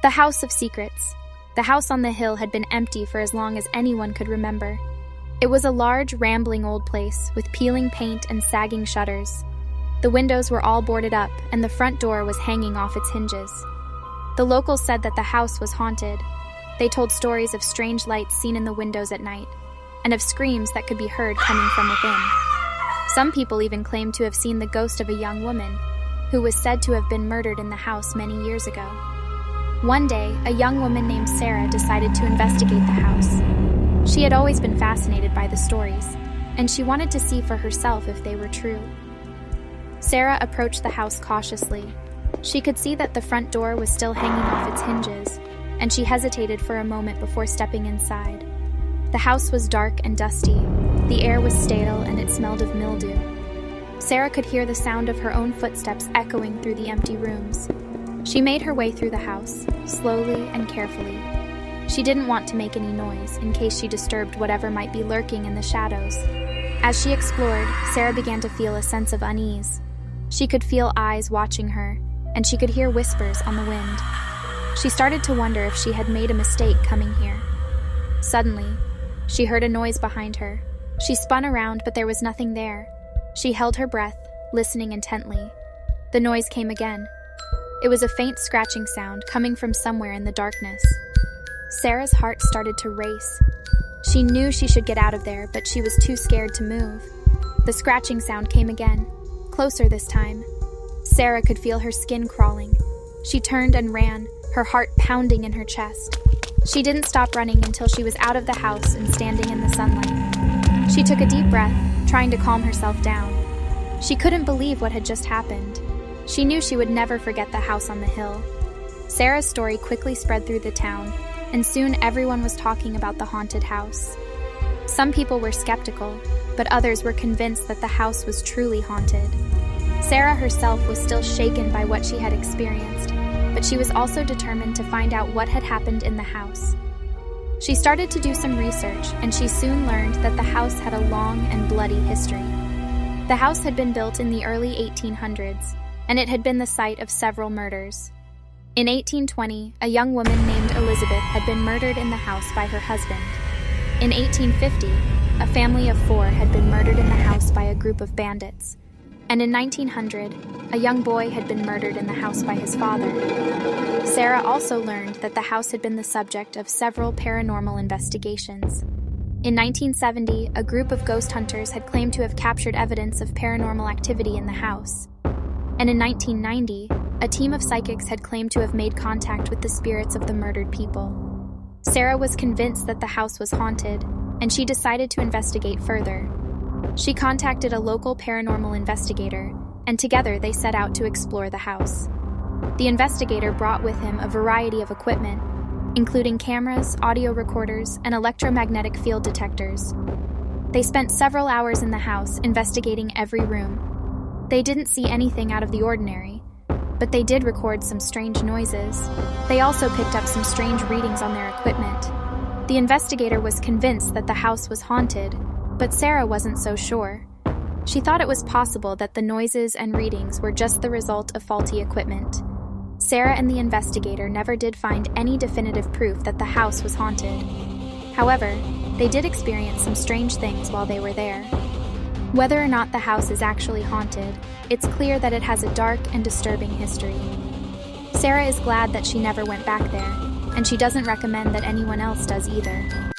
The House of Secrets. The house on the hill had been empty for as long as anyone could remember. It was a large, rambling old place with peeling paint and sagging shutters. The windows were all boarded up, and the front door was hanging off its hinges. The locals said that the house was haunted. They told stories of strange lights seen in the windows at night, and of screams that could be heard coming from within. Some people even claimed to have seen the ghost of a young woman, who was said to have been murdered in the house many years ago. One day, a young woman named Sarah decided to investigate the house. She had always been fascinated by the stories, and she wanted to see for herself if they were true. Sarah approached the house cautiously. She could see that the front door was still hanging off its hinges, and she hesitated for a moment before stepping inside. The house was dark and dusty. The air was stale and it smelled of mildew. Sarah could hear the sound of her own footsteps echoing through the empty rooms. She made her way through the house, slowly and carefully. She didn't want to make any noise in case she disturbed whatever might be lurking in the shadows. As she explored, Sarah began to feel a sense of unease. She could feel eyes watching her, and she could hear whispers on the wind. She started to wonder if she had made a mistake coming here. Suddenly, she heard a noise behind her. She spun around, but there was nothing there. She held her breath, listening intently. The noise came again. It was a faint scratching sound coming from somewhere in the darkness. Sarah's heart started to race. She knew she should get out of there, but she was too scared to move. The scratching sound came again, closer this time. Sarah could feel her skin crawling. She turned and ran, her heart pounding in her chest. She didn't stop running until she was out of the house and standing in the sunlight. She took a deep breath, trying to calm herself down. She couldn't believe what had just happened. She knew she would never forget the house on the hill. Sarah's story quickly spread through the town, and soon everyone was talking about the haunted house. Some people were skeptical, but others were convinced that the house was truly haunted. Sarah herself was still shaken by what she had experienced, but she was also determined to find out what had happened in the house. She started to do some research, and she soon learned that the house had a long and bloody history. The house had been built in the early 1800s, and it had been the site of several murders. In 1820, a young woman named Elizabeth had been murdered in the house by her husband. In 1850, a family of 4 had been murdered in the house by a group of bandits. And in 1900, a young boy had been murdered in the house by his father. Sarah also learned that the house had been the subject of several paranormal investigations. In 1970, a group of ghost hunters had claimed to have captured evidence of paranormal activity in the house. And in 1990, a team of psychics had claimed to have made contact with the spirits of the murdered people. Sarah was convinced that the house was haunted, and she decided to investigate further. She contacted a local paranormal investigator, and together they set out to explore the house. The investigator brought with him a variety of equipment, including cameras, audio recorders, and electromagnetic field detectors. They spent several hours in the house investigating every room. They didn't see anything out of the ordinary, but they did record some strange noises. They also picked up some strange readings on their equipment. The investigator was convinced that the house was haunted, but Sarah wasn't so sure. She thought it was possible that the noises and readings were just the result of faulty equipment. Sarah and the investigator never did find any definitive proof that the house was haunted. However, they did experience some strange things while they were there. Whether or not the house is actually haunted, it's clear that it has a dark and disturbing history. Sarah is glad that she never went back there, and she doesn't recommend that anyone else does either.